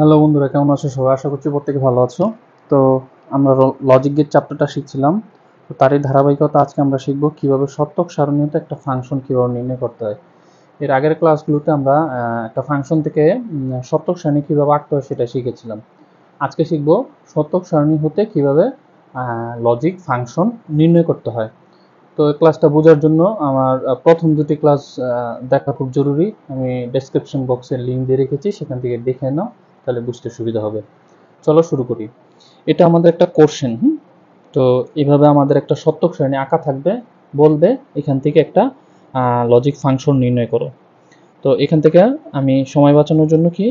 Hello বন্ধুরা, কেমন আছো সবাই? আশা করছি প্রত্যেকে ভালো আছো। তো আমরা লজিক গেট চ্যাপ্টারটা শিখছিলাম। তো তারই ধারাবাহিকতা আজকে আমরা শিখব কিভাবে সত্যক সারণীতে একটা ফাংশন কিভাবে নির্ণয় করতে হয়। এর আগের ক্লাসগুলোতে আমরা একটা ফাংশন থেকে সত্যক সারণী কিভাবে আঁকতে হয় সেটা শিখেছিলাম। আজকে শিখব সত্যক সারণী হতে কিভাবে লজিক ফাংশন নির্ণয় করতে হয়। তো এই ক্লাসটা বোঝার জন্য আমার প্রথম দুটি ক্লাস দেখা খুব জরুরি। আমি ডেসক্রিপশন বক্সে লিঙ্ক দিয়ে রেখেছি, সেখান থেকে দেখে নাও, তাহলে বুঝতে সুবিধা হবে। চলো শুরু করি। এটা আমাদের একটা কোশ্চেন। তো এভাবে আমাদের একটা সত্যক সারণী আঁকা থাকবে, বলবে এখান থেকে একটা লজিক ফাংশন নির্ণয় করো। তো এখান থেকে আমি সময় বাঁচানোর জন্য কি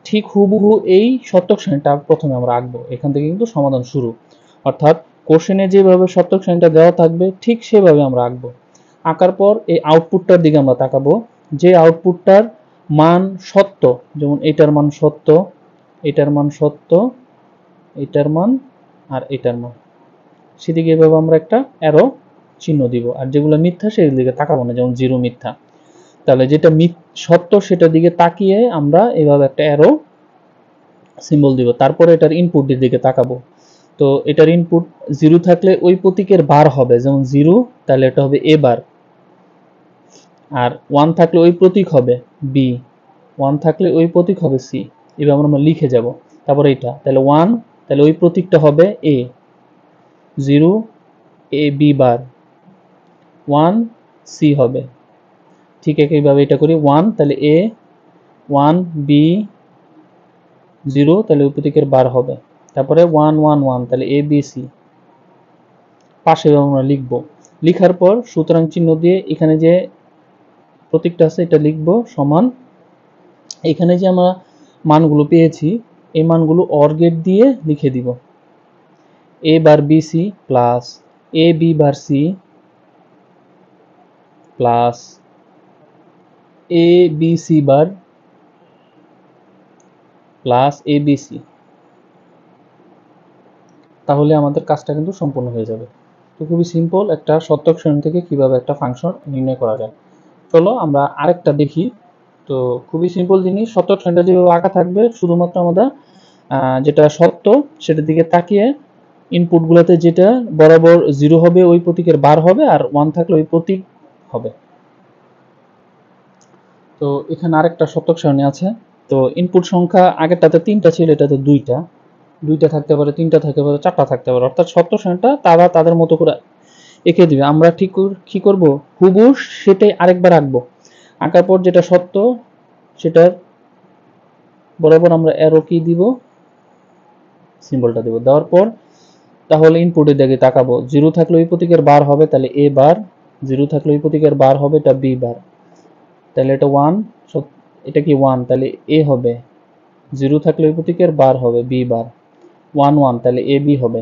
ঠিক হুবহু এই সত্যক সারণীটা প্রথমে আমরা আঁকবো। এখান থেকে কিন্তু সমাধান শুরু, অর্থাৎ কোশ্চেনে যেভাবে সত্যক সারণীটা দেওয়া থাকবে ঠিক সেভাবে আমরা আঁকবো। আঁকার পর এই আউটপুটটার দিকে আমরা তাকাবো, যে আউটপুটটার মান সত্য, যেমন এটার মান সত্য, এটার মান সত্য, এটার মান আর এটার মান, সেদিকে এভাবে আমরা একটা অ্যারো চিহ্ন দিব। আর যেগুলো মিথ্যা সেগুলোর দিকে তাকাবো না, যেমন জিরো মিথ্যা। তাহলে যেটা সত্য সেটার দিকে তাকিয়ে আমরা এভাবে একটা অ্যারো সিম্বল দিব। তারপরে এটার ইনপুটের দিকে তাকাবো। তো এটার ইনপুট জিরো থাকলে ওই প্রতীকের বার হবে, যেমন জিরো, তাহলে এটা হবে এ বার। আর ওয়ান থাকলে ওই প্রতীক হবে বি, ওয়ান থাকলে ওই প্রতীক হবে সি। এভাবে আমরা লিখে যাব। তারপরে এটা, তাহলে ওয়ান, তাহলে ওই প্রতীকটা হবে এ, zero A B bar, one C হবে। ঠিক একইভাবে এটা করি, ওয়ান তাহলে এ, ওয়ান বি, জিরো তাহলে ওই প্রতীকের বার হবে। তারপরে ওয়ান ওয়ান ওয়ান, তাহলে এ বি সি। পাশে আমরা লিখব। লিখার পর সুতরাং চিহ্ন দিয়ে এখানে যে প্রতীকটা আছে এটা লিখব সমান। এখানে যে আমরা মানগুলো পেয়েছি এই মানগুলো অর গেট দিয়ে লিখে দিব। এ বার B C plus A B bar C plus A B C bar plus A B C. তাহলে আমাদের কাজটা কিন্তু সম্পূর্ণ হয়ে যাবে। তো খুবই সিম্পল একটা সত্যক সারণী থেকে কিভাবে একটা ফাংশন নির্ণয় করা যায়। চলো আমরা আরেকটা দেখি। তো খুবই সিম্পল জিনিস, সত্যক সারণীটা যেভাবে আঁকা থাকবে, শুধুমাত্র আমরা যেটা সত্য সেটার দিকে তাকিয়ে ইনপুটগুলোতে যেটা বরাবর জিরো হবে ওই প্রতীকের বার হবে, আর ওয়ান থাকলে ওই প্রতীক হবে। তো এখানে আরেকটা সত্যক সারণী আছে। তো ইনপুট সংখ্যা আগেরটাতে 3টা ছিল, এটাতে 2টা। 2টা থাকতে পারে, 3টা থাকতে পারে, 4টা থাকতে পারে, অর্থাৎ সত্যক সারণীটা তারা তাদের মতো করে এঁকে দিবে। আমরা ঠিক কি করব, হুবহু সেটাই আরেকবার আঁকবো। আঁকার পর যেটা সত্য সেটার বরাবর আমরা অ্যারো কি দিব, সিম্বলটা দেব। দেওয়ার পর তাহলে ইনপুটের দিকে তাকাবো, জিরো থাকলে ওই প্রতীকের বার হবে, তাহলে এ বার, জিরো থাকলে ওই প্রতীকের বার হবে, এটা বি বার। তাহলে এটা ওয়ান, এটা কি ওয়ান, তাহলে এ হবে। জিরো থাকলে ওই প্রতীকের বার হবে বি বার। ওয়ান ওয়ান, তাহলে এ বি হবে।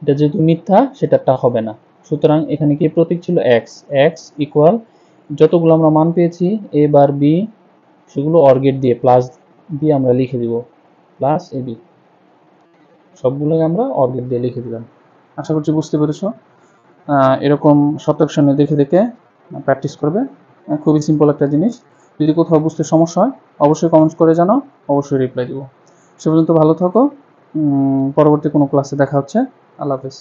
এটা যেহেতু মিথ্যা সেটাটা হবে না। সুতরাং এখানে কি প্রতীক ছিল এক্স, এক্স ইকুয়াল যতগুলো আমরা মান পেয়েছি এ বার বি, সেগুলো অর গেট দিয়ে প্লাস দিয়ে আমরা লিখে দিব, প্লাস এ বি। সবগুলোকে আমরা অর গেট দিয়ে লিখে দিলাম। আশা করছি বুঝতে পেরেছো। এরকম শতক সারণী দেখে দেখে প্র্যাকটিস করবে। খুবই সিম্পল একটা জিনিস। যদি কোথাও বুঝতে সমস্যা হয় অবশ্যই কমেন্টস করে জানাও, অবশ্যই রিপ্লাই দিব। সে পর্যন্ত ভালো থাকো। পরবর্তী কোনো ক্লাসে দেখা হচ্ছে। আল্লাহ হাফেজ।